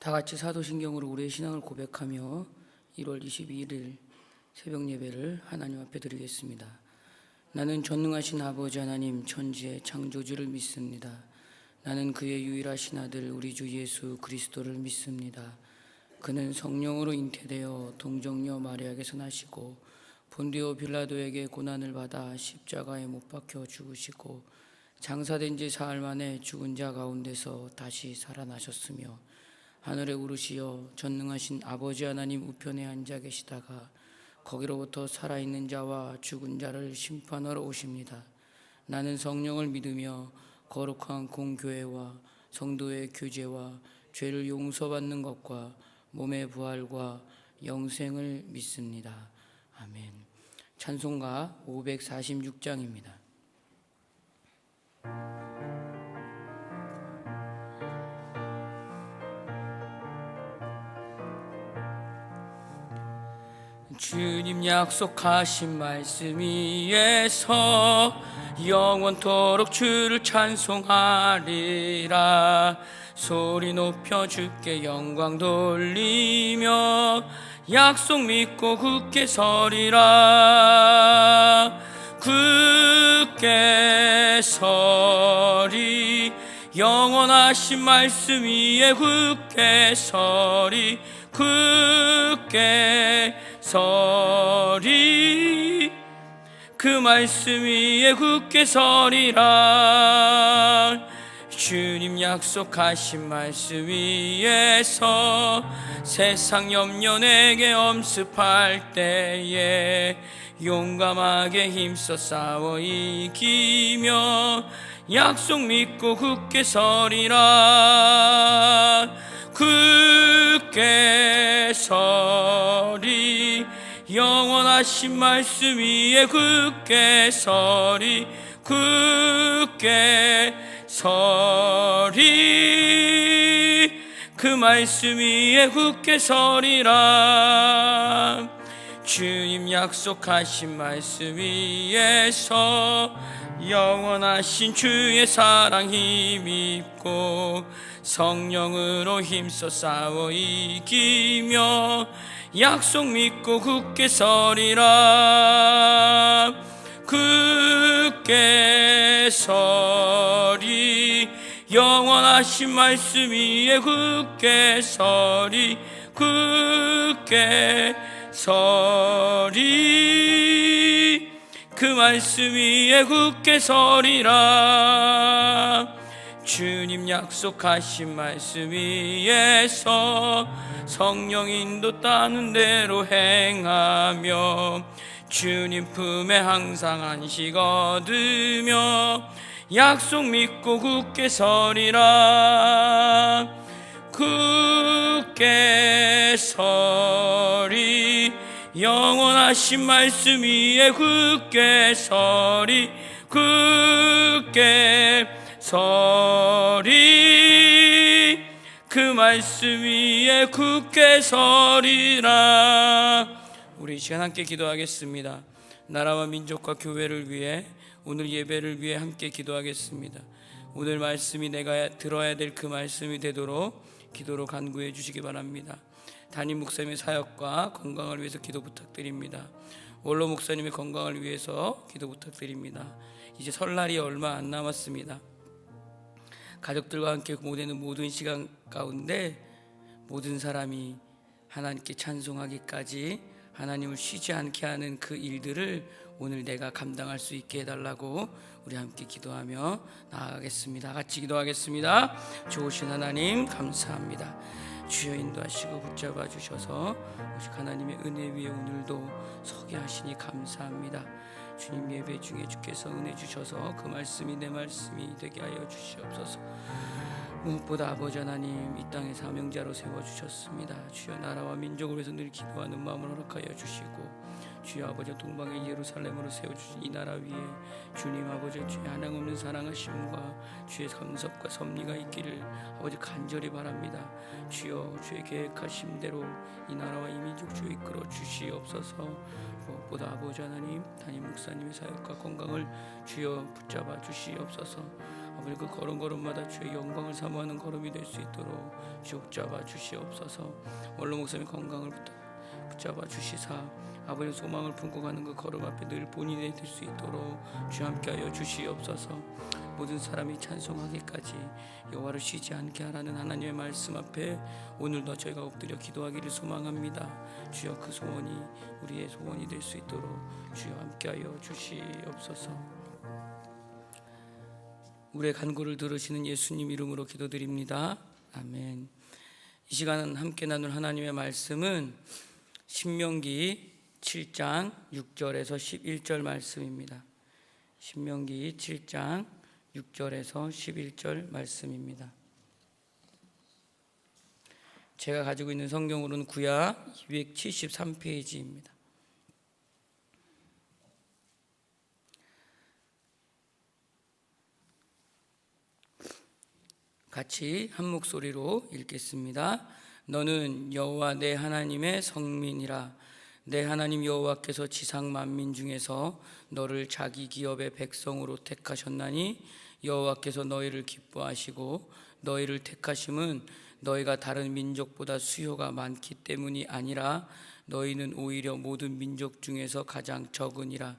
다 같이 사도신경으로 우리의 신앙을 고백하며 1월 22일 새벽 예배를 하나님 앞에 드리겠습니다. 나는 전능하신 아버지 하나님 천지의 창조주를 믿습니다. 나는 그의 유일하신 아들 우리 주 예수 그리스도를 믿습니다. 그는 성령으로 잉태되어 동정녀 마리아에게서 나시고 본디오 빌라도에게 고난을 받아 십자가에 못 박혀 죽으시고 장사된 지 사흘 만에 죽은 자 가운데서 다시 살아나셨으며 하늘에 오르시어 전능하신 아버지 하나님 우편에 앉아 계시다가 거기로부터 살아있는 자와 죽은 자를 심판하러 오십니다. 나는 성령을 믿으며 거룩한 공교회와 성도의 교제와 죄를 용서받는 것과 몸의 부활과 영생을 믿습니다. 아멘. 찬송가 546장입니다. 주님 약속하신 말씀 위에서 영원토록 주를 찬송하리라. 소리 높여 주께 영광 돌리며 약속 믿고 굳게 서리라. 굳게 서리 영원하신 말씀 위에 굳게 서리. 굳게 서리 그 말씀 위에 굳게 서리라. 주님 약속하신 말씀 위에서 세상 염려 내게 엄습할 때에 용감하게 힘써 싸워 이기며 약속 믿고 굳게 서리라. 굳게 서리 영원하신 말씀 위에 굳게 서리. 굳게 서리 그 말씀 위에 굳게 서리라. 주님 약속하신 말씀 위에서 영원하신 주의 사랑 힘입고 성령으로 힘써 싸워 이기며 약속 믿고 굳게 서리라. 굳게 서리 영원하신 말씀 위에 굳게 서리. 굳게 서리 그 말씀 위에 굳게 서리라. 주님 약속하신 말씀 위에서 성령 인도 따는 대로 행하며 주님 품에 항상 안식 얻으며 약속 믿고 굳게 서리라. 굳게 서리 영원하신 말씀 위에 굳게 서리. 굳게 서리 그 말씀 위에 굳게 서리라. 우리 이 시간 함께 기도하겠습니다. 나라와 민족과 교회를 위해 오늘 예배를 위해 함께 기도하겠습니다. 오늘 말씀이 내가 들어야 될 그 말씀이 되도록 기도로 간구해 주시기 바랍니다. 담임 목사님의 사역과 건강을 위해서 기도 부탁드립니다. 원로 목사님의 건강을 위해서 기도 부탁드립니다. 이제 설날이 얼마 안 남았습니다. 가족들과 함께 보내는 모든 시간 가운데 모든 사람이 하나님께 찬송하기까지 하나님을 쉬지 않게 하는 그 일들을 오늘 내가 감당할 수 있게 해달라고 우리 함께 기도하며 나아가겠습니다. 같이 기도하겠습니다. 좋으신 하나님 감사합니다. 주여 인도하시고 붙잡아 주셔서 오직 하나님의 은혜 위에 오늘도 서게 하시니 감사합니다. 주님 예배 중에 주께서 은혜 주셔서 그 말씀이 내 말씀이 되게 하여 주시옵소서. 무엇보다 아버지 하나님 이 땅의 사명자로 세워주셨습니다. 주여 나라와 민족을 위해서 늘 기도하는 마음을 허락하여 주시고 주여 아버지 동방의 예루살렘으로 세워주신 이 나라 위에 주님 아버지 주의 한량없는 사랑하심과 주의 감섭과 섭리가 있기를 아버지 간절히 바랍니다. 주여 주의 계획하심대로 이 나라와 이 민족 주여 이끌어 주시옵소서. 무엇보다 아버지 하나님 담임 목사님의 사역과 건강을 주여 붙잡아 주시옵소서. 아버지 그 걸음걸음마다 주의 영광을 사모하는 걸음이 될 수 있도록 주 붙잡아 주시옵소서. 원로 목사님 건강을 붙잡아 주시사 아버지 소망을 품고 가는 그 걸음 앞에 늘 본인이 될 수 있도록 주 함께하여 주시옵소서. 모든 사람이 찬송하기까지 여호와를 쉬지 않게 하라는 하나님의 말씀 앞에 오늘도 저희가 엎드려 기도하기를 소망합니다. 주여 그 소원이 우리의 소원이 될 수 있도록 주여 함께하여 주시옵소서. 우리의 간구를 들으시는 예수님 이름으로 기도드립니다. 아멘. 이 시간 함께 나눌 하나님의 말씀은 신명기 7장 6절에서 11절 말씀입니다. 신명기 7장 6절에서 11절 말씀입니다. 제가 가지고 있는 성경으로는 구약 273페이지입니다. 같이 한 목소리로 읽겠습니다. 너는 여호와 내 하나님의 성민이라. 내 하나님 여호와께서 지상 만민 중에서 너를 자기 기업의 백성으로 택하셨나니 여호와께서 너희를 기뻐하시고 너희를 택하심은 너희가 다른 민족보다 수요가 많기 때문이 아니라 너희는 오히려 모든 민족 중에서 가장 적으니라.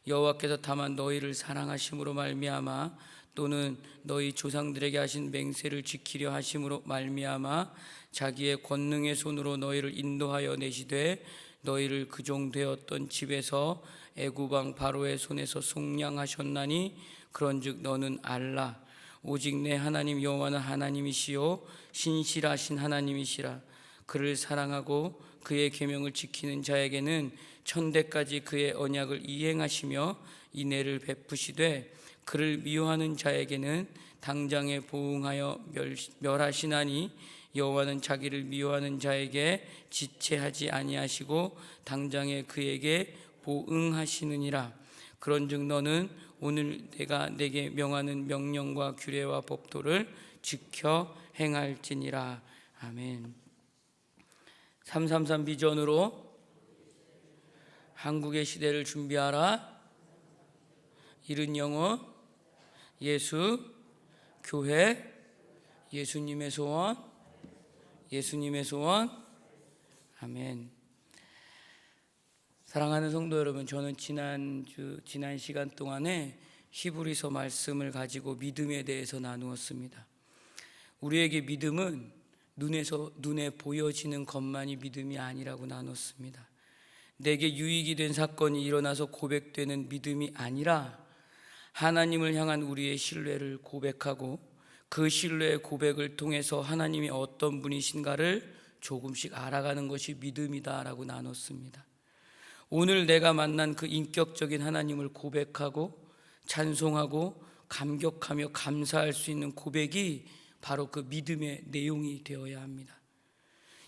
여호와께서 다만 너희를 사랑하심으로 말미암아 또는 너희 조상들에게 하신 맹세를 지키려 하심으로 말미암아 자기의 권능의 손으로 너희를 인도하여 내시되 너희를 그종되었던 집에서 애굽 왕 바로의 손에서 속량하셨나니 그런즉 너는 알라. 오직 내 하나님 여호와는 하나님이시요 신실하신 하나님이시라. 그를 사랑하고 그의 계명을 지키는 자에게는 천대까지 그의 언약을 이행하시며 인애를 베푸시되 그를 미워하는 자에게는 당장에 보응하여 멸하시나니 여호와는 자기를 미워하는 자에게 지체하지 아니하시고 당장에 그에게 보응하시느니라. 그런즉 너는 오늘 내가 내게 명하는 명령과 규례와 법도를 지켜 행할지니라. 아멘. 333 비전으로 한국의 시대를 준비하라. 이른 영혼, 예수, 교회, 예수님의 소원, 예수님의 소원. 아멘. 사랑하는 성도 여러분, 저는 지난 시간 동안에 히브리서 말씀을 가지고 믿음에 대해서 나누었습니다. 우리에게 믿음은 눈에 보여지는 것만이 믿음이 아니라고 나눴습니다. 내게 유익이 된 사건이 일어나서 고백되는 믿음이 아니라 하나님을 향한 우리의 신뢰를 고백하고 그 신뢰의 고백을 통해서 하나님이 어떤 분이신가를 조금씩 알아가는 것이 믿음이다라고 나눴습니다. 오늘 내가 만난 그 인격적인 하나님을 고백하고 찬송하고 감격하며 감사할 수 있는 고백이 바로 그 믿음의 내용이 되어야 합니다.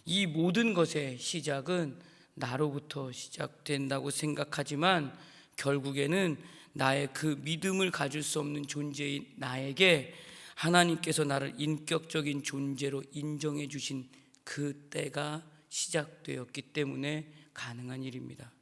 이 모든 것의 시작은 나로부터 시작된다고 생각하지만 결국에는 나의 그 믿음을 가질 수 없는 존재인 나에게 하나님께서 나를 인격적인 존재로 인정해 주신 그 때가 시작되었기 때문에 가능한 일입니다.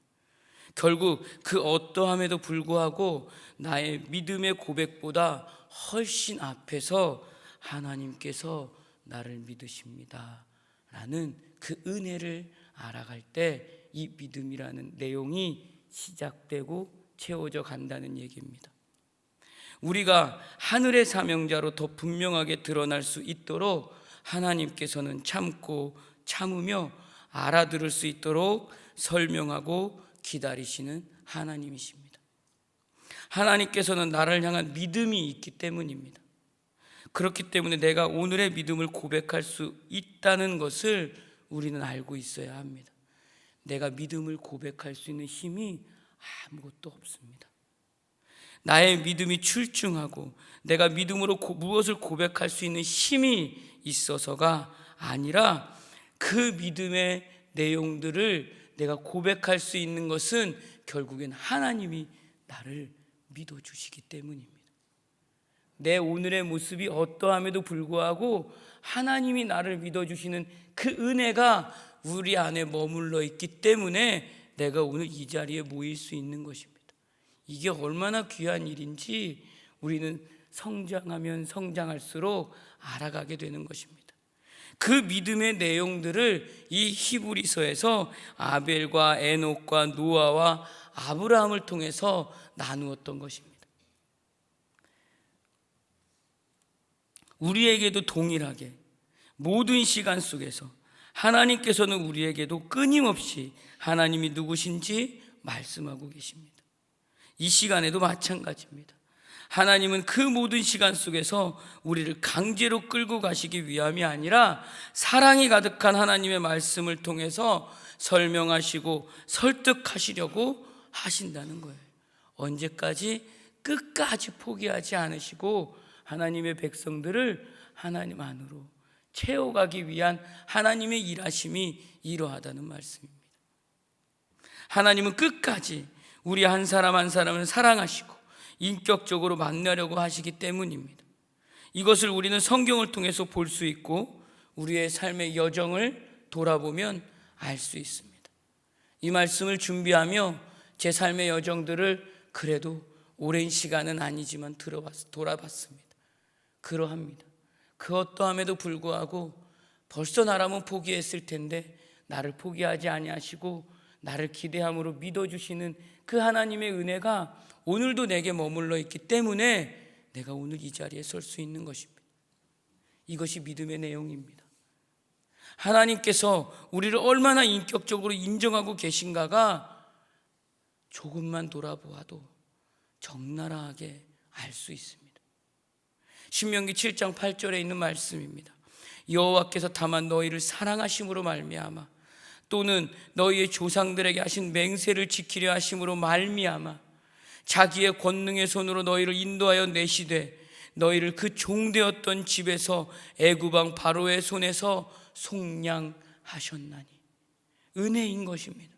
결국 그 어떠함에도 불구하고 나의 믿음의 고백보다 훨씬 앞에서 하나님께서 나를 믿으십니다 라는 그 은혜를 알아갈 때 이 믿음이라는 내용이 시작되고 채워져 간다는 얘기입니다. 우리가 하늘의 사명자로 더 분명하게 드러날 수 있도록 하나님께서는 참고 참으며 알아들을 수 있도록 설명하고 기다리시는 하나님이십니다. 하나님께서는 나를 향한 믿음이 있기 때문입니다. 그렇기 때문에 내가 오늘의 믿음을 고백할 수 있다는 것을 우리는 알고 있어야 합니다. 내가 믿음을 고백할 수 있는 힘이 아무것도 없습니다. 나의 믿음이 출중하고 내가 믿음으로 무엇을 고백할 수 있는 힘이 있어서가 아니라 그 믿음의 내용들을 내가 고백할 수 있는 것은 결국엔 하나님이 나를 믿어주시기 때문입니다. 내 오늘의 모습이 어떠함에도 불구하고 하나님이 나를 믿어주시는 그 은혜가 우리 안에 머물러 있기 때문에 내가 오늘 이 자리에 모일 수 있는 것입니다. 이게 얼마나 귀한 일인지 우리는 성장하면 성장할수록 알아가게 되는 것입니다. 그 믿음의 내용들을 이 히브리서에서 아벨과 에녹과 노아와 아브라함을 통해서 나누었던 것입니다. 우리에게도 동일하게 모든 시간 속에서 하나님께서는 우리에게도 끊임없이 하나님이 누구신지 말씀하고 계십니다. 이 시간에도 마찬가지입니다. 하나님은 그 모든 시간 속에서 우리를 강제로 끌고 가시기 위함이 아니라 사랑이 가득한 하나님의 말씀을 통해서 설명하시고 설득하시려고 하신다는 거예요. 언제까지? 끝까지 포기하지 않으시고 하나님의 백성들을 하나님 안으로 채워가기 위한 하나님의 일하심이 이러하다는 말씀입니다. 하나님은 끝까지 우리 한 사람 한 사람을 사랑하시고 인격적으로 만나려고 하시기 때문입니다. 이것을 우리는 성경을 통해서 볼 수 있고 우리의 삶의 여정을 돌아보면 알 수 있습니다. 이 말씀을 준비하며 제 삶의 여정들을 그래도 오랜 시간은 아니지만 돌아봤습니다. 그러합니다. 그 어떠함에도 불구하고 벌써 나라면 포기했을 텐데 나를 포기하지 아니하시고 나를 기대함으로 믿어주시는 그 하나님의 은혜가 오늘도 내게 머물러 있기 때문에 내가 오늘 이 자리에 설 수 있는 것입니다. 이것이 믿음의 내용입니다. 하나님께서 우리를 얼마나 인격적으로 인정하고 계신가가 조금만 돌아보아도 적나라하게 알 수 있습니다. 신명기 7장 8절에 있는 말씀입니다. 여호와께서 다만 너희를 사랑하심으로 말미암아 또는 너희의 조상들에게 하신 맹세를 지키려 하심으로 말미암아 자기의 권능의 손으로 너희를 인도하여 내시되 너희를 그 종되었던 집에서 애굽 왕 바로의 손에서 속량하셨나니. 은혜인 것입니다.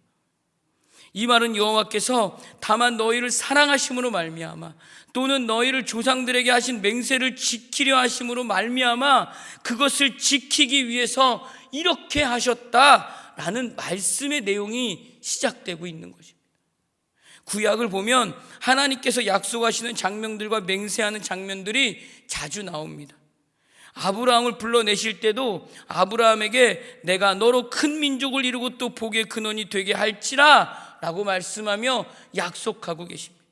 이 말은 여호와께서 다만 너희를 사랑하심으로 말미암아 또는 너희를 조상들에게 하신 맹세를 지키려 하심으로 말미암아 그것을 지키기 위해서 이렇게 하셨다라는 말씀의 내용이 시작되고 있는 것입니다. 구약을 보면 하나님께서 약속하시는 장면들과 맹세하는 장면들이 자주 나옵니다. 아브라함을 불러내실 때도 아브라함에게 내가 너로 큰 민족을 이루고 또 복의 근원이 되게 할지라 라고 말씀하며 약속하고 계십니다.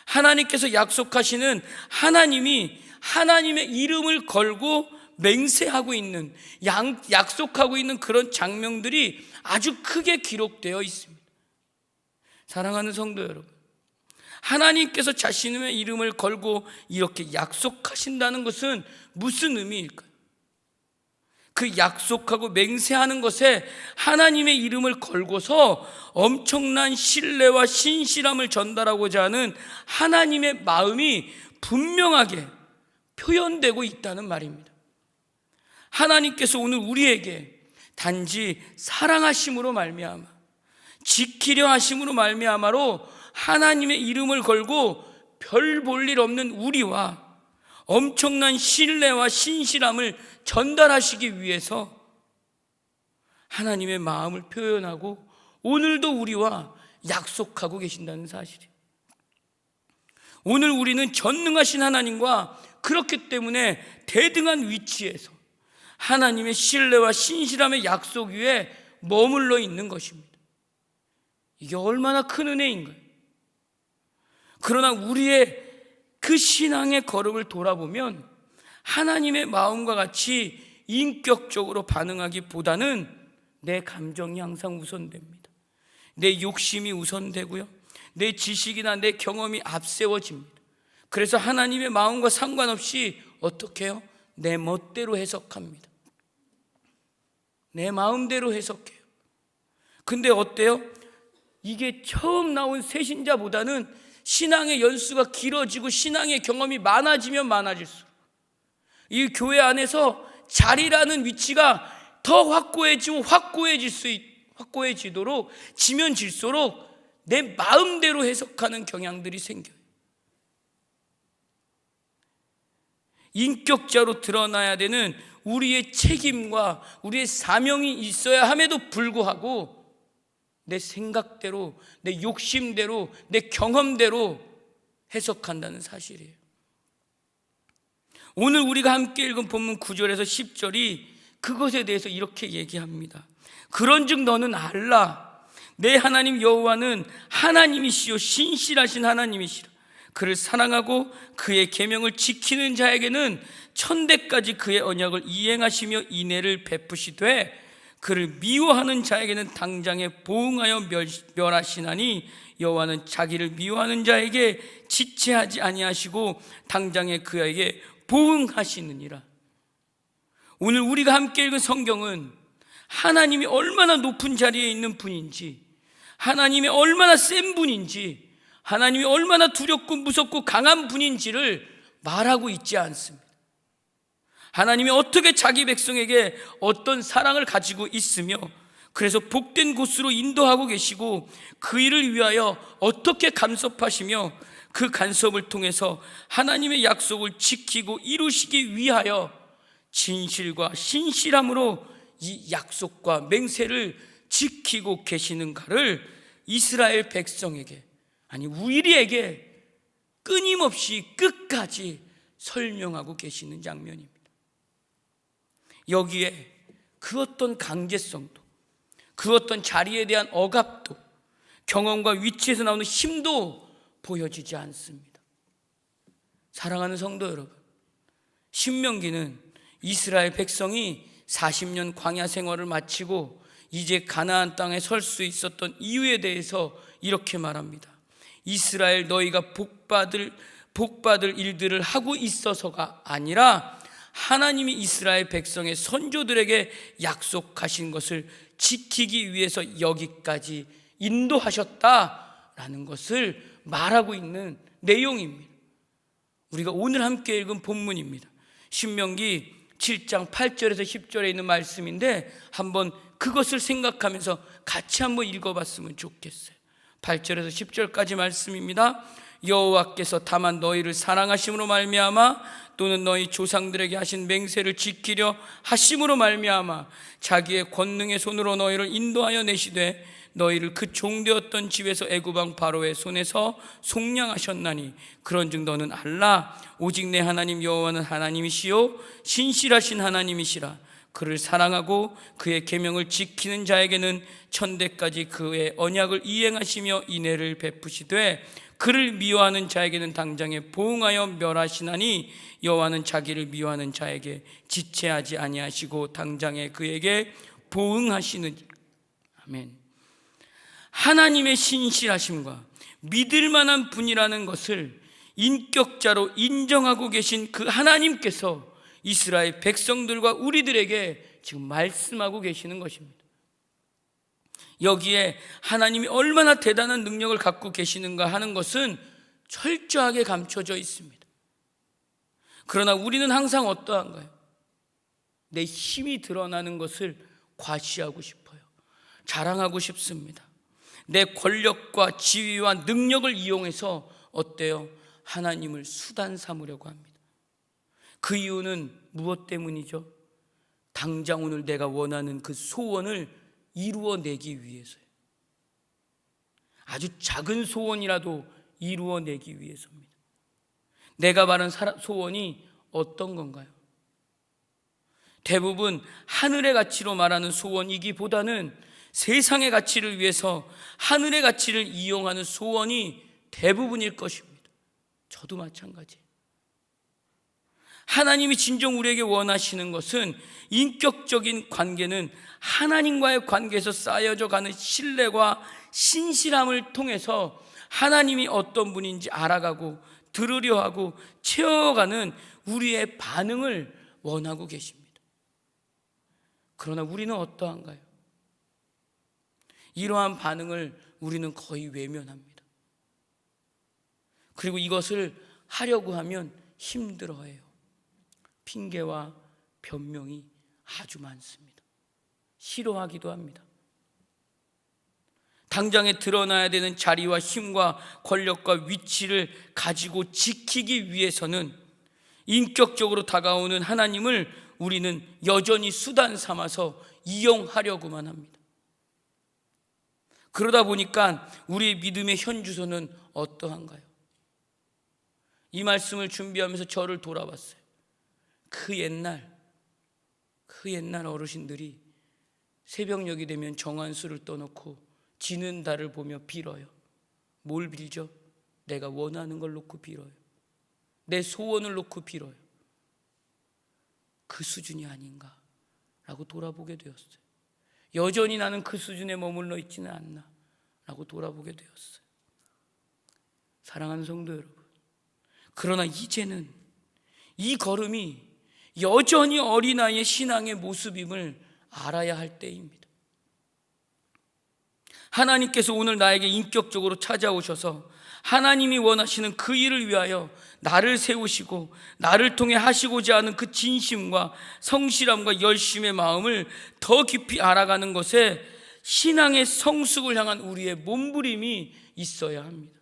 하나님께서 약속하시는 하나님이 하나님의 이름을 걸고 맹세하고 있는 약속하고 있는 그런 장면들이 아주 크게 기록되어 있습니다. 사랑하는 성도 여러분, 하나님께서 자신의 이름을 걸고 이렇게 약속하신다는 것은 무슨 의미일까요? 그 약속하고 맹세하는 것에 하나님의 이름을 걸고서 엄청난 신뢰와 신실함을 전달하고자 하는 하나님의 마음이 분명하게 표현되고 있다는 말입니다. 하나님께서 오늘 우리에게 단지 사랑하심으로 말미암아 지키려 하심으로 말미암아로 하나님의 이름을 걸고 별 볼 일 없는 우리와 엄청난 신뢰와 신실함을 전달하시기 위해서 하나님의 마음을 표현하고 오늘도 우리와 약속하고 계신다는 사실이에요. 오늘 우리는 전능하신 하나님과 그렇기 때문에 대등한 위치에서 하나님의 신뢰와 신실함의 약속 위에 머물러 있는 것입니다. 이게 얼마나 큰 은혜인가요? 그러나 우리의 그 신앙의 걸음을 돌아보면 하나님의 마음과 같이 인격적으로 반응하기보다는 내 감정이 항상 우선됩니다. 내 욕심이 우선되고요, 내 지식이나 내 경험이 앞세워집니다. 그래서 하나님의 마음과 상관없이 어떻게 해요? 내 멋대로 해석합니다. 내 마음대로 해석해요. 근데 어때요? 이게 처음 나온 새신자보다는 신앙의 연수가 길어지고 신앙의 경험이 많아지면 많아질수록 이 교회 안에서 자리라는 위치가 더 확고해지도록 지면 질수록 내 마음대로 해석하는 경향들이 생겨요. 인격자로 드러나야 되는 우리의 책임과 우리의 사명이 있어야 함에도 불구하고 내 생각대로, 내 욕심대로, 내 경험대로 해석한다는 사실이에요. 오늘 우리가 함께 읽은 본문 9절에서 10절이 그것에 대해서 이렇게 얘기합니다. 그런즉 너는 알라, 내 하나님 여호와는 하나님이시요 신실하신 하나님이시라. 그를 사랑하고 그의 계명을 지키는 자에게는 천대까지 그의 언약을 이행하시며 인애를 베푸시되 그를 미워하는 자에게는 당장에 보응하여 멸하시나니 여호와는 자기를 미워하는 자에게 지체하지 아니하시고 당장에 그에게 보응하시느니라. 오늘 우리가 함께 읽은 성경은 하나님이 얼마나 높은 자리에 있는 분인지, 하나님이 얼마나 센 분인지, 하나님이 얼마나 두렵고 무섭고 강한 분인지를 말하고 있지 않습니다. 하나님이 어떻게 자기 백성에게 어떤 사랑을 가지고 있으며 그래서 복된 곳으로 인도하고 계시고 그 일을 위하여 어떻게 간섭하시며 그 간섭을 통해서 하나님의 약속을 지키고 이루시기 위하여 진실과 신실함으로 이 약속과 맹세를 지키고 계시는가를 이스라엘 백성에게, 아니 우리에게 끊임없이 끝까지 설명하고 계시는 장면입니다. 여기에 그 어떤 강제성도, 그 어떤 자리에 대한 억압도, 경험과 위치에서 나오는 힘도 보여지지 않습니다. 사랑하는 성도 여러분, 신명기는 이스라엘 백성이 40년 광야 생활을 마치고 이제 가나안 땅에 설 수 있었던 이유에 대해서 이렇게 말합니다. 이스라엘 너희가 복받을 일들을 하고 있어서가 아니라 하나님이 이스라엘 백성의 선조들에게 약속하신 것을 지키기 위해서 여기까지 인도하셨다라는 것을 말하고 있는 내용입니다. 우리가 오늘 함께 읽은 본문입니다. 신명기 7장 8절에서 10절에 있는 말씀인데 한번 그것을 생각하면서 같이 한번 읽어봤으면 좋겠어요. 8절에서 10절까지 말씀입니다. 여호와께서 다만 너희를 사랑하심으로 말미암아 또는 너희 조상들에게 하신 맹세를 지키려 하심으로 말미암아 자기의 권능의 손으로 너희를 인도하여 내시되 너희를 그 종되었던 집에서 애굽 왕 바로의 손에서 속량하셨나니 그런즉 너는 알라, 오직 내 하나님 여호와는 하나님이시요 신실하신 하나님이시라. 그를 사랑하고 그의 계명을 지키는 자에게는 천대까지 그의 언약을 이행하시며 인애를 베푸시되 그를 미워하는 자에게는 당장에 보응하여 멸하시나니 여호와는 자기를 미워하는 자에게 지체하지 아니하시고 당장에 그에게 보응하시는. 아멘. 하나님의 신실하심과 믿을 만한 분이라는 것을 인격자로 인정하고 계신 그 하나님께서 이스라엘 백성들과 우리들에게 지금 말씀하고 계시는 것입니다. 여기에 하나님이 얼마나 대단한 능력을 갖고 계시는가 하는 것은 철저하게 감춰져 있습니다. 그러나 우리는 항상 어떠한가요? 내 힘이 드러나는 것을 과시하고 싶어요. 자랑하고 싶습니다. 내 권력과 지위와 능력을 이용해서 어때요? 하나님을 수단 삼으려고 합니다. 그 이유는 무엇 때문이죠? 당장 오늘 내가 원하는 그 소원을 이루어내기 위해서요. 아주 작은 소원이라도 이루어내기 위해서입니다. 내가 말한 소원이 어떤 건가요? 대부분 하늘의 가치로 말하는 소원이기보다는 세상의 가치를 위해서 하늘의 가치를 이용하는 소원이 대부분일 것입니다. 저도 마찬가지예요. 하나님이 진정 우리에게 원하시는 것은 인격적인 관계는 하나님과의 관계에서 쌓여져 가는 신뢰와 신실함을 통해서 하나님이 어떤 분인지 알아가고 들으려 하고 채워가는 우리의 반응을 원하고 계십니다. 그러나 우리는 어떠한가요? 이러한 반응을 우리는 거의 외면합니다. 그리고 이것을 하려고 하면 힘들어해요. 핑계와 변명이 아주 많습니다. 싫어하기도 합니다. 당장에 드러나야 되는 자리와 힘과 권력과 위치를 가지고 지키기 위해서는 인격적으로 다가오는 하나님을 우리는 여전히 수단 삼아서 이용하려고만 합니다. 그러다 보니까 우리의 믿음의 현주소는 어떠한가요? 이 말씀을 준비하면서 저를 돌아봤어요. 그 옛날 어르신들이 새벽녘이 되면 정한수를 떠놓고 지는 달을 보며 빌어요. 뭘 빌죠? 내가 원하는 걸 놓고 빌어요. 내 소원을 놓고 빌어요. 그 수준이 아닌가라고 돌아보게 되었어요. 여전히 나는 그 수준에 머물러 있지는 않나 라고 돌아보게 되었어요. 사랑하는 성도 여러분, 그러나 이제는 이 걸음이 여전히 어린아이의 신앙의 모습임을 알아야 할 때입니다. 하나님께서 오늘 나에게 인격적으로 찾아오셔서 하나님이 원하시는 그 일을 위하여 나를 세우시고 나를 통해 하시고자 하는 그 진심과 성실함과 열심의 마음을 더 깊이 알아가는 것에 신앙의 성숙을 향한 우리의 몸부림이 있어야 합니다.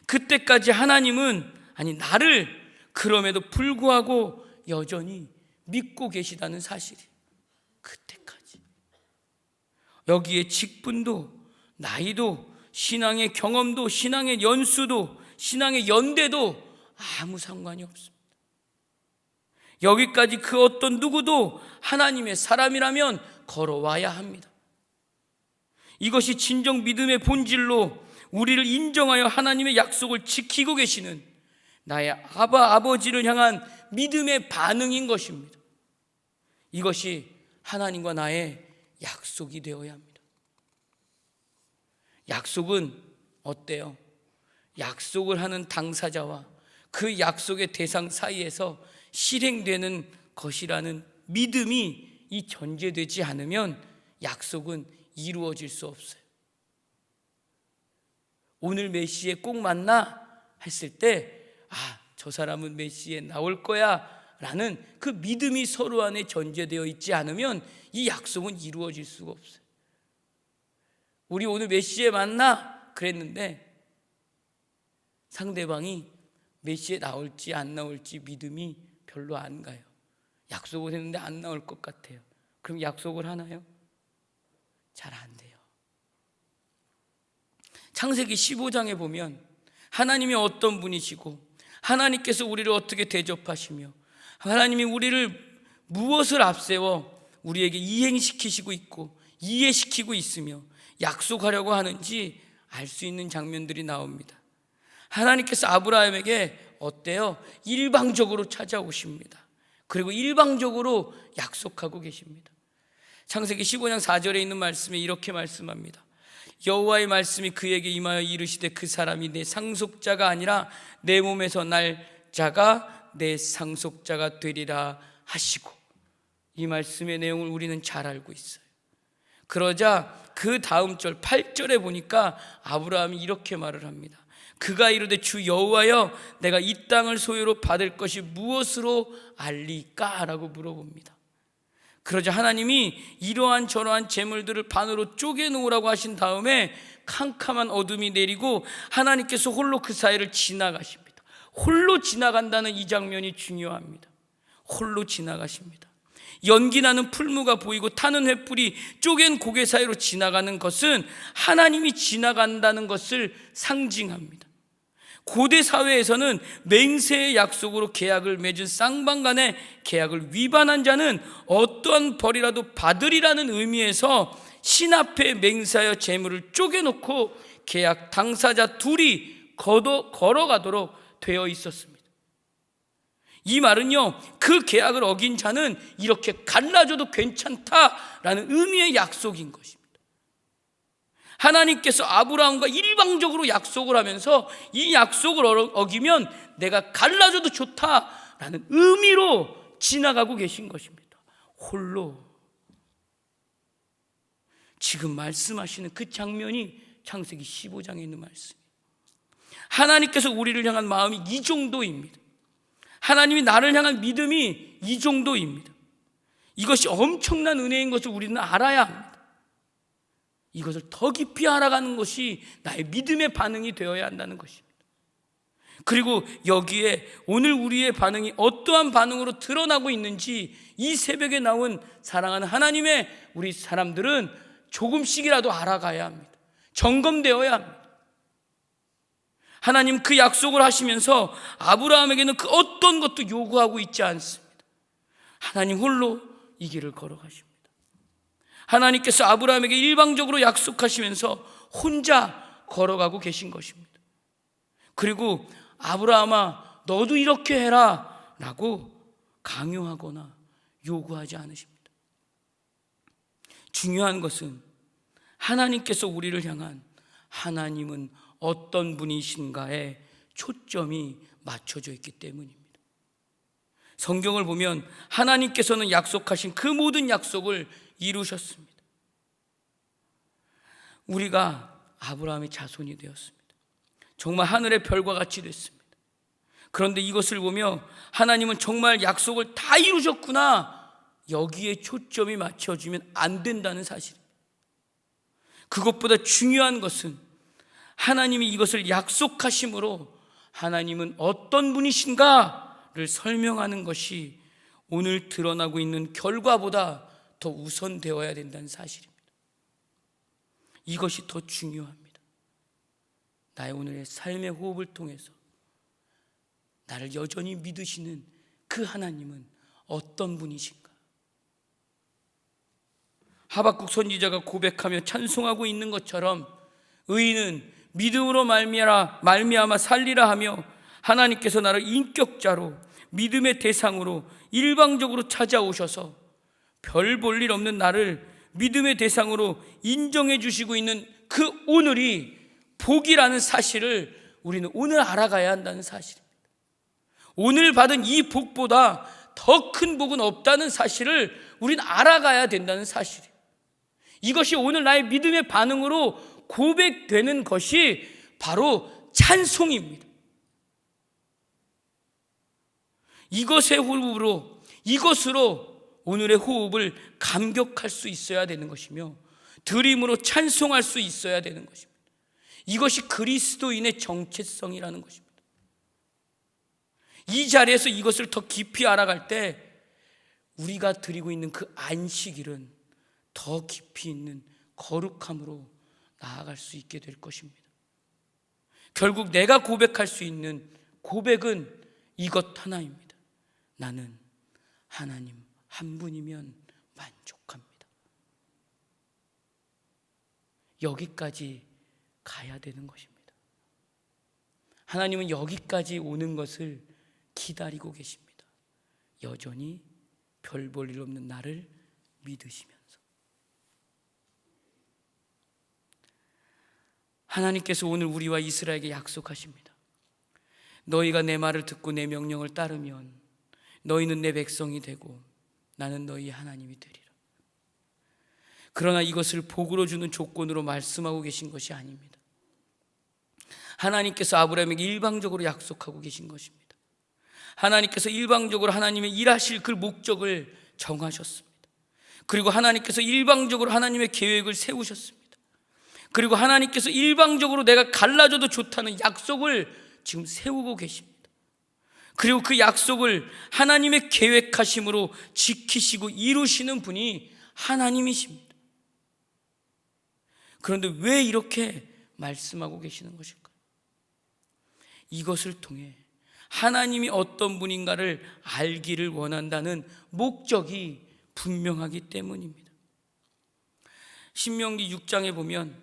그때까지 하나님은 나를 그럼에도 불구하고 여전히 믿고 계시다는 사실이에요. 그때까지. 여기에 직분도 나이도 신앙의 경험도 신앙의 연수도 신앙의 연대도 아무 상관이 없습니다. 여기까지 그 어떤 누구도 하나님의 사람이라면 걸어와야 합니다. 이것이 진정 믿음의 본질로 우리를 인정하여 하나님의 약속을 지키고 계시는 나의 아버지를 향한 믿음의 반응인 것입니다. 이것이 하나님과 나의 약속이 되어야 합니다. 약속은 어때요? 약속을 하는 당사자와 그 약속의 대상 사이에서 실행되는 것이라는 믿음이 이 전제되지 않으면 약속은 이루어질 수 없어요. 오늘 몇 시에 꼭 만나 했을 때 저 사람은 몇 시에 나올 거야 라는 그 믿음이 서로 안에 전제되어 있지 않으면 이 약속은 이루어질 수가 없어요. 우리 오늘 몇 시에 만나 그랬는데 상대방이 몇 시에 나올지 안 나올지 믿음이 별로 안 가요. 약속을 했는데 안 나올 것 같아요. 그럼 약속을 하나요? 잘 안 돼요. 창세기 15장에 보면 하나님이 어떤 분이시고 하나님께서 우리를 어떻게 대접하시며 하나님이 우리를 무엇을 앞세워 우리에게 이행시키시고 있고 이해시키고 있으며 약속하려고 하는지 알 수 있는 장면들이 나옵니다. 하나님께서 아브라함에게 어때요? 일방적으로 찾아오십니다. 그리고 일방적으로 약속하고 계십니다. 창세기 15장 4절에 있는 말씀에 이렇게 말씀합니다. 여호와의 말씀이 그에게 임하여 이르시되 그 사람이 내 상속자가 아니라 내 몸에서 날 자가 내 상속자가 되리라 하시고, 이 말씀의 내용을 우리는 잘 알고 있어요. 그러자 그 다음 절 8절에 보니까 아브라함이 이렇게 말을 합니다. 그가 이르되 주 여호와여 내가 이 땅을 소유로 받을 것이 무엇으로 알리까? 라고 물어봅니다. 그러자 하나님이 이러한 저러한 재물들을 반으로 쪼개놓으라고 하신 다음에 캄캄한 어둠이 내리고 하나님께서 홀로 그 사이를 지나가십니다. 홀로 지나간다는 이 장면이 중요합니다. 홀로 지나가십니다. 연기나는 풀무가 보이고 타는 횃불이 쪼갠 고개 사이로 지나가는 것은 하나님이 지나간다는 것을 상징합니다. 고대 사회에서는 맹세의 약속으로 계약을 맺은 쌍방 간의 계약을 위반한 자는 어떠한 벌이라도 받으리라는 의미에서 신 앞에 맹세하여 재물을 쪼개놓고 계약 당사자 둘이 걸어가도록 되어 있었습니다. 이 말은요, 그 계약을 어긴 자는 이렇게 갈라져도 괜찮다라는 의미의 약속인 것입니다. 하나님께서 아브라함과 일방적으로 약속을 하면서 이 약속을 어기면 내가 갈라져도 좋다라는 의미로 지나가고 계신 것입니다. 홀로. 지금 말씀하시는 그 장면이 창세기 15장에 있는 말씀이에요. 하나님께서 우리를 향한 마음이 이 정도입니다. 하나님이 나를 향한 믿음이 이 정도입니다. 이것이 엄청난 은혜인 것을 우리는 알아야 합니다. 이것을 더 깊이 알아가는 것이 나의 믿음의 반응이 되어야 한다는 것입니다. 그리고 여기에 오늘 우리의 반응이 어떠한 반응으로 드러나고 있는지 이 새벽에 나온 사랑하는 하나님의 우리 사람들은 조금씩이라도 알아가야 합니다. 점검되어야 합니다. 하나님 그 약속을 하시면서 아브라함에게는 그 어떤 것도 요구하고 있지 않습니다. 하나님 홀로 이 길을 걸어가십니다. 하나님께서 아브라함에게 일방적으로 약속하시면서 혼자 걸어가고 계신 것입니다. 그리고 아브라함아 너도 이렇게 해라 라고 강요하거나 요구하지 않으십니다. 중요한 것은 하나님께서 우리를 향한 하나님은 어떤 분이신가에 초점이 맞춰져 있기 때문입니다. 성경을 보면 하나님께서는 약속하신 그 모든 약속을 이루셨습니다. 우리가 아브라함의 자손이 되었습니다. 정말 하늘의 별과 같이 됐습니다. 그런데 이것을 보며 하나님은 정말 약속을 다 이루셨구나, 여기에 초점이 맞춰지면 안 된다는 사실입니다. 그것보다 중요한 것은 하나님이 이것을 약속하심으로 하나님은 어떤 분이신가를 설명하는 것이 오늘 드러나고 있는 결과보다 더 우선되어야 된다는 사실입니다. 이것이 더 중요합니다. 나의 오늘의 삶의 호흡을 통해서 나를 여전히 믿으시는 그 하나님은 어떤 분이신가? 하박국 선지자가 고백하며 찬송하고 있는 것처럼 의인은 믿음으로 말미암아 살리라 하며 하나님께서 나를 인격자로 믿음의 대상으로 일방적으로 찾아오셔서 별 볼 일 없는 나를 믿음의 대상으로 인정해 주시고 있는 그 오늘이 복이라는 사실을 우리는 오늘 알아가야 한다는 사실입니다. 오늘 받은 이 복보다 더 큰 복은 없다는 사실을 우리는 알아가야 된다는 사실이에요. 이것이 오늘 나의 믿음의 반응으로 고백되는 것이 바로 찬송입니다. 이것의 호흡으로, 이것으로 오늘의 호흡을 감격할 수 있어야 되는 것이며 드림으로 찬송할 수 있어야 되는 것입니다. 이것이 그리스도인의 정체성이라는 것입니다. 이 자리에서 이것을 더 깊이 알아갈 때 우리가 드리고 있는 그 안식일은 더 깊이 있는 거룩함으로 나아갈 수 있게 될 것입니다. 결국 내가 고백할 수 있는 고백은 이것 하나입니다. 나는 하나님 한 분이면 만족합니다. 여기까지 가야 되는 것입니다. 하나님은 여기까지 오는 것을 기다리고 계십니다. 여전히 별 볼 일 없는 나를 믿으시면서. 하나님께서 오늘 우리와 이스라엘에게 약속하십니다. 너희가 내 말을 듣고 내 명령을 따르면 너희는 내 백성이 되고 나는 너희 하나님이 되리라. 그러나 이것을 복으로 주는 조건으로 말씀하고 계신 것이 아닙니다. 하나님께서 아브라함에게 일방적으로 약속하고 계신 것입니다. 하나님께서 일방적으로 하나님의 일하실 그 목적을 정하셨습니다. 그리고 하나님께서 일방적으로 하나님의 계획을 세우셨습니다. 그리고 하나님께서 일방적으로 내가 갈라져도 좋다는 약속을 지금 세우고 계십니다. 그리고 그 약속을 하나님의 계획하심으로 지키시고 이루시는 분이 하나님이십니다. 그런데 왜 이렇게 말씀하고 계시는 것일까요? 이것을 통해 하나님이 어떤 분인가를 알기를 원한다는 목적이 분명하기 때문입니다. 신명기 6장에 보면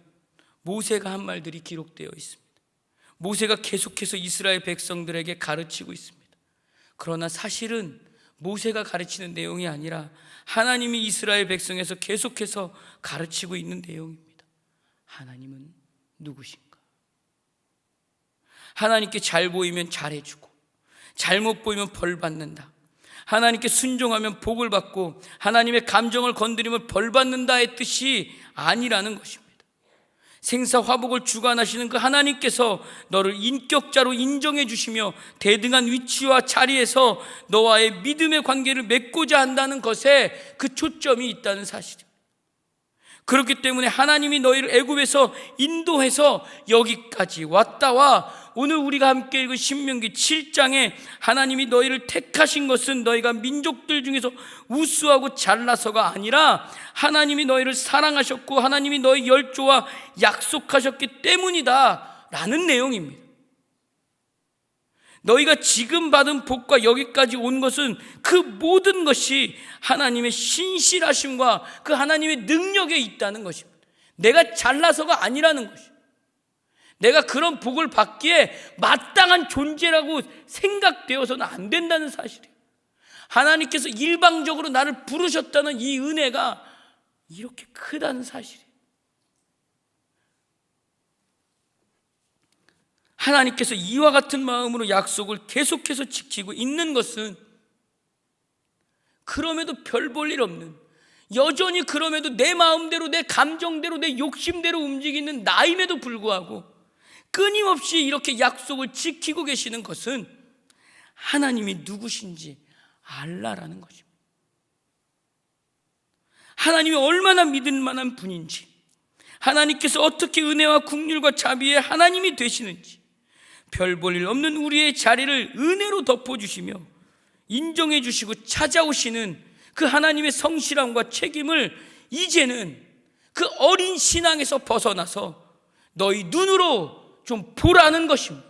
모세가 한 말들이 기록되어 있습니다. 모세가 계속해서 이스라엘 백성들에게 가르치고 있습니다. 그러나 사실은 모세가 가르치는 내용이 아니라 하나님이 이스라엘 백성에서 계속해서 가르치고 있는 내용입니다. 하나님은 누구신가? 하나님께 잘 보이면 잘해주고 잘못 보이면 벌 받는다. 하나님께 순종하면 복을 받고 하나님의 감정을 건드리면 벌 받는다의 뜻이 아니라는 것입니다. 생사화복을 주관하시는 그 하나님께서 너를 인격자로 인정해 주시며 대등한 위치와 자리에서 너와의 믿음의 관계를 맺고자 한다는 것에 그 초점이 있다는 사실입니다. 그렇기 때문에 하나님이 너희를 애굽에서 인도해서 여기까지 왔다와 오늘 우리가 함께 읽은 신명기 7장에 하나님이 너희를 택하신 것은 너희가 민족들 중에서 우수하고 잘나서가 아니라 하나님이 너희를 사랑하셨고 하나님이 너희 열조와 약속하셨기 때문이다 라는 내용입니다. 너희가 지금 받은 복과 여기까지 온 것은 그 모든 것이 하나님의 신실하심과 그 하나님의 능력에 있다는 것입니다. 내가 잘나서가 아니라는 것입니다. 내가 그런 복을 받기에 마땅한 존재라고 생각되어서는 안 된다는 사실이에요. 하나님께서 일방적으로 나를 부르셨다는 이 은혜가 이렇게 크다는 사실이에요. 하나님께서 이와 같은 마음으로 약속을 계속해서 지키고 있는 것은 그럼에도 별 볼 일 없는, 여전히 그럼에도 내 마음대로 내 감정대로 내 욕심대로 움직이는 나임에도 불구하고 끊임없이 이렇게 약속을 지키고 계시는 것은 하나님이 누구신지 알라라는 것입니다. 하나님이 얼마나 믿을 만한 분인지, 하나님께서 어떻게 은혜와 긍휼과 자비의 하나님이 되시는지, 별 볼 일 없는 우리의 자리를 은혜로 덮어주시며 인정해 주시고 찾아오시는 그 하나님의 성실함과 책임을 이제는 그 어린 신앙에서 벗어나서 너희 눈으로 좀 보라는 것입니다.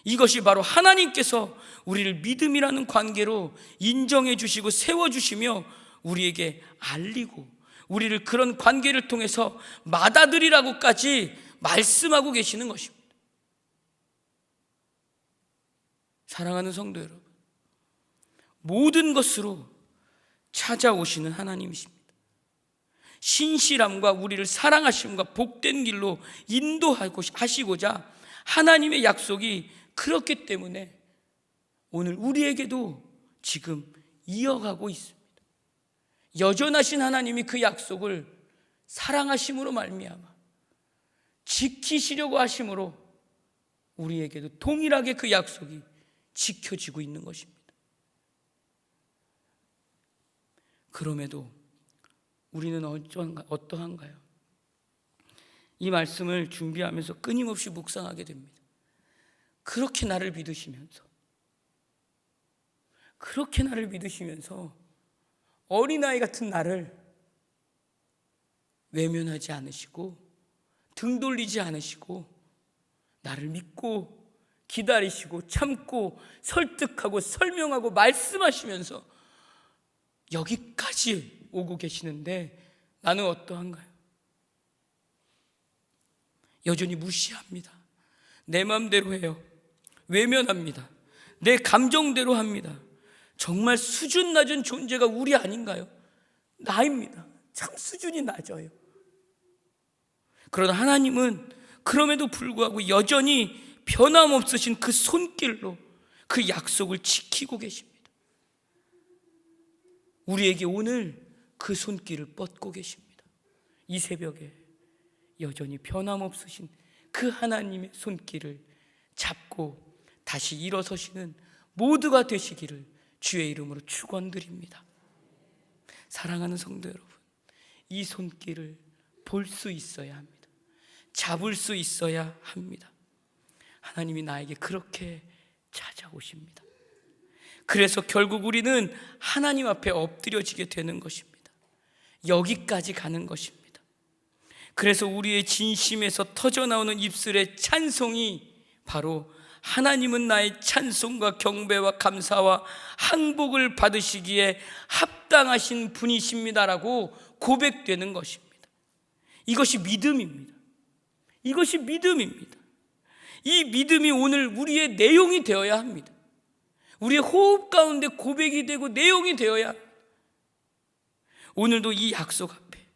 이것이 바로 하나님께서 우리를 믿음이라는 관계로 인정해 주시고 세워주시며 우리에게 알리고 우리를 그런 관계를 통해서 맏아들이라고까지 말씀하고 계시는 것입니다. 사랑하는 성도 여러분, 모든 것으로 찾아오시는 하나님이십니다. 신실함과 우리를 사랑하심과 복된 길로 인도하시고자 하나님의 약속이 그렇기 때문에 오늘 우리에게도 지금 이어가고 있습니다. 여전하신 하나님이 그 약속을 사랑하심으로 말미암아 지키시려고 하심으로 우리에게도 동일하게 그 약속이 지켜지고 있는 것입니다. 그럼에도 우리는 어떠한가요? 이 말씀을 준비하면서 끊임없이 묵상하게 됩니다. 그렇게 나를 믿으시면서 어린아이 같은 나를 외면하지 않으시고 등 돌리지 않으시고 나를 믿고 기다리시고 참고 설득하고 설명하고 말씀하시면서 여기까지 오고 계시는데 나는 어떠한가요? 여전히 무시합니다. 내 마음대로 해요. 외면합니다. 내 감정대로 합니다. 정말 수준 낮은 존재가 우리 아닌가요? 나입니다. 참 수준이 낮아요. 그러나 하나님은 그럼에도 불구하고 여전히 변함없으신 그 손길로 그 약속을 지키고 계십니다. 우리에게 오늘 그 손길을 뻗고 계십니다. 이 새벽에 여전히 변함없으신 그 하나님의 손길을 잡고 다시 일어서시는 모두가 되시기를 주의 이름으로 축원드립니다. 사랑하는 성도 여러분, 이 손길을 볼 수 있어야 합니다. 잡을 수 있어야 합니다. 하나님이 나에게 그렇게 찾아오십니다. 그래서 결국 우리는 하나님 앞에 엎드려지게 되는 것입니다. 여기까지 가는 것입니다. 그래서 우리의 진심에서 터져나오는 입술의 찬송이 바로 하나님은 나의 찬송과 경배와 감사와 항복을 받으시기에 합당하신 분이십니다라고 고백되는 것입니다. 이것이 믿음입니다. 이것이 믿음입니다. 이 믿음이 오늘 우리의 내용이 되어야 합니다. 우리의 호흡 가운데 고백이 되고 내용이 되어야 합니다. 오늘도 이 약속 앞에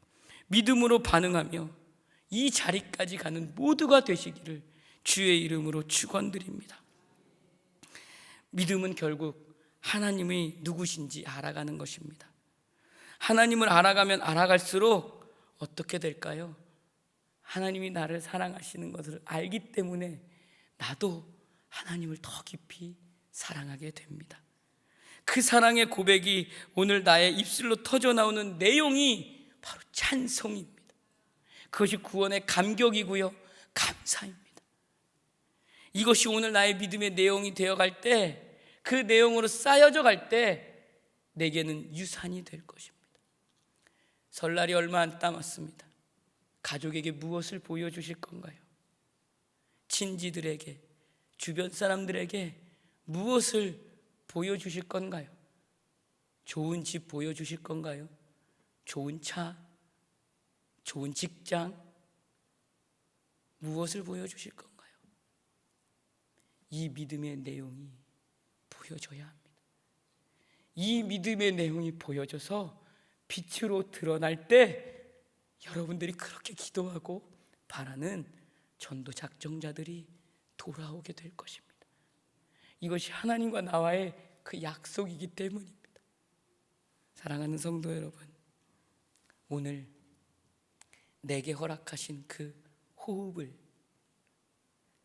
믿음으로 반응하며 이 자리까지 가는 모두가 되시기를 주의 이름으로 축원드립니다. 믿음은 결국 하나님이 누구신지 알아가는 것입니다. 하나님을 알아가면 알아갈수록 어떻게 될까요? 하나님이 나를 사랑하시는 것을 알기 때문에 나도 하나님을 더 깊이 사랑하게 됩니다. 그 사랑의 고백이 오늘 나의 입술로 터져나오는 내용이 바로 찬송입니다. 그것이 구원의 감격이고요, 감사입니다. 이것이 오늘 나의 믿음의 내용이 되어갈 때, 그 내용으로 쌓여져 갈 때 내게는 유산이 될 것입니다. 설날이 얼마 안 남았습니다. 가족에게 무엇을 보여주실 건가요? 친지들에게, 주변 사람들에게 무엇을 보여주실 건가요? 좋은 집 보여주실 건가요? 좋은 차? 좋은 직장? 무엇을 보여주실 건가요? 이 믿음의 내용이 보여져야 합니다. 이 믿음의 내용이 보여져서 빛으로 드러날 때 여러분들이 그렇게 기도하고 바라는 전도 작정자들이 돌아오게 될 것입니다. 이것이 하나님과 나와의 그 약속이기 때문입니다. 사랑하는 성도 여러분, 오늘 내게 허락하신 그 호흡을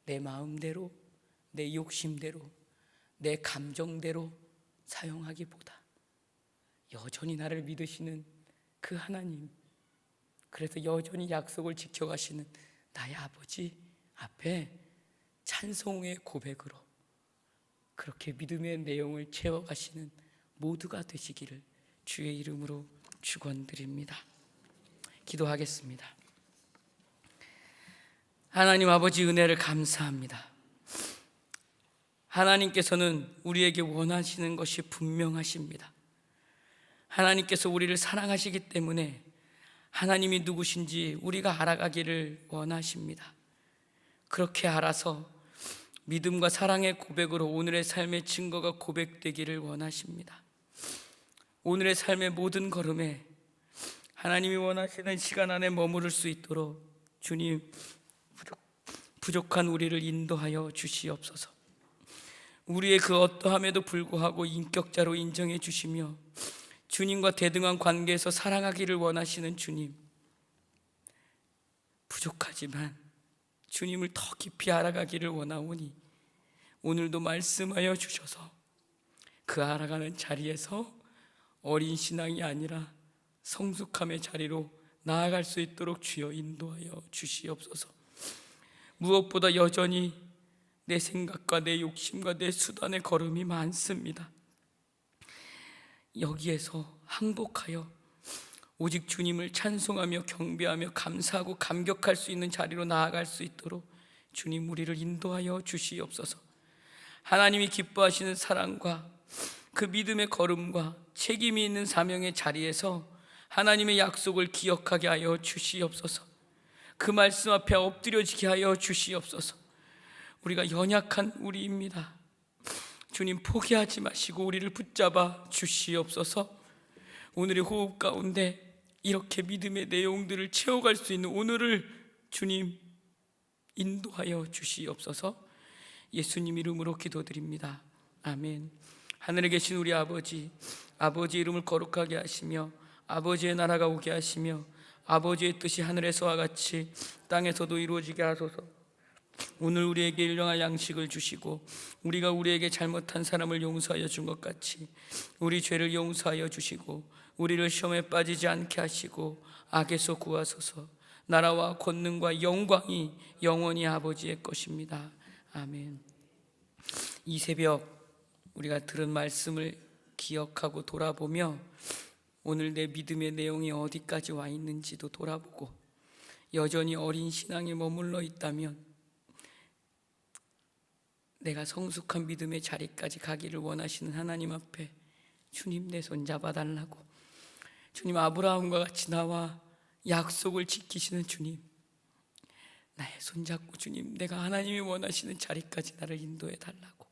내 마음대로, 내 욕심대로, 내 감정대로 사용하기보다 여전히 나를 믿으시는 그 하나님, 그래서 여전히 약속을 지켜가시는 나의 아버지 앞에 찬송의 고백으로 그렇게 믿음의 내용을 채워가시는 모두가 되시기를 주의 이름으로 축원드립니다. 기도하겠습니다. 하나님 아버지, 은혜를 감사합니다. 하나님께서는 우리에게 원하시는 것이 분명하십니다. 하나님께서 우리를 사랑하시기 때문에 하나님이 누구신지 우리가 알아가기를 원하십니다. 그렇게 알아서 믿음과 사랑의 고백으로 오늘의 삶의 증거가 고백되기를 원하십니다. 오늘의 삶의 모든 걸음에 하나님이 원하시는 시간 안에 머무를 수 있도록 주님, 부족한 우리를 인도하여 주시옵소서. 우리의 그 어떠함에도 불구하고 인격자로 인정해 주시며 주님과 대등한 관계에서 사랑하기를 원하시는 주님, 부족하지만 주님을 더 깊이 알아가기를 원하오니 오늘도 말씀하여 주셔서 그 알아가는 자리에서 어린 신앙이 아니라 성숙함의 자리로 나아갈 수 있도록 주여 인도하여 주시옵소서. 무엇보다 여전히 내 생각과 내 욕심과 내 수단의 걸음이 많습니다. 여기에서 항복하여 오직 주님을 찬송하며 경배하며 감사하고 감격할 수 있는 자리로 나아갈 수 있도록 주님 우리를 인도하여 주시옵소서. 하나님이 기뻐하시는 사랑과 그 믿음의 걸음과 책임이 있는 사명의 자리에서 하나님의 약속을 기억하게 하여 주시옵소서. 그 말씀 앞에 엎드려지게 하여 주시옵소서. 우리가 연약한 우리입니다. 주님 포기하지 마시고 우리를 붙잡아 주시옵소서. 오늘의 호흡 가운데 이렇게 믿음의 내용들을 채워갈 수 있는 오늘을 주님 인도하여 주시옵소서. 예수님 이름으로 기도드립니다. 아멘. 하늘에 계신 우리 아버지, 아버지의 이름을 거룩하게 하시며 아버지의 나라가 오게 하시며 아버지의 뜻이 하늘에서와 같이 땅에서도 이루어지게 하소서. 오늘 우리에게 일용할 양식을 주시고 우리가 우리에게 잘못한 사람을 용서하여 준 것 같이 우리 죄를 용서하여 주시고 우리를 시험에 빠지지 않게 하시고 악에서 구하소서. 나라와 권능과 영광이 영원히 아버지의 것입니다. 아멘. 이 새벽 우리가 들은 말씀을 기억하고 돌아보며 오늘 내 믿음의 내용이 어디까지 와 있는지도 돌아보고 여전히 어린 신앙에 머물러 있다면 내가 성숙한 믿음의 자리까지 가기를 원하시는 하나님 앞에 주님 내 손 잡아달라고, 주님 아브라함과 같이 나와 약속을 지키시는 주님, 나의 손 잡고 주님 내가 하나님이 원하시는 자리까지 나를 인도해 달라고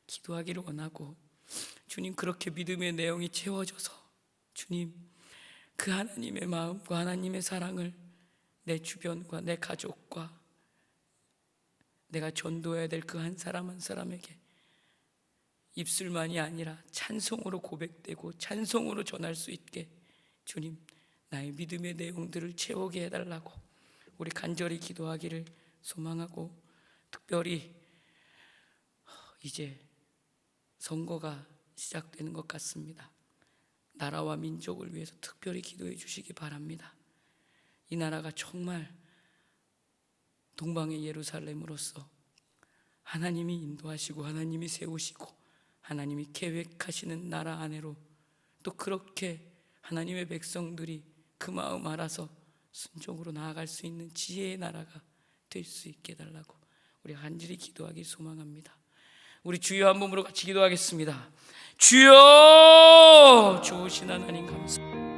기도하기를 원하고, 주님 그렇게 믿음의 내용이 채워져서 주님 그 하나님의 마음과 하나님의 사랑을 내 주변과 내 가족과 내가 전도해야 될 그 한 사람 한 사람에게 입술만이 아니라 찬송으로 고백되고 찬송으로 전할 수 있게 주님 나의 믿음의 내용들을 채우게 해달라고 우리 간절히 기도하기를 소망하고, 특별히 이제 선거가 시작되는 것 같습니다. 나라와 민족을 위해서 특별히 기도해 주시기 바랍니다. 이 나라가 정말 동방의 예루살렘으로서 하나님이 인도하시고 하나님이 세우시고 하나님이 계획하시는 나라 안으로 또 그렇게 하나님의 백성들이 그 마음 알아서 순종으로 나아갈 수 있는 지혜의 나라가 될 수 있게 해달라고 우리 간절히 기도하기 소망합니다. 우리 주여 한 몸으로 같이 기도하겠습니다. 주여, 좋으신 하나님 감사합니다.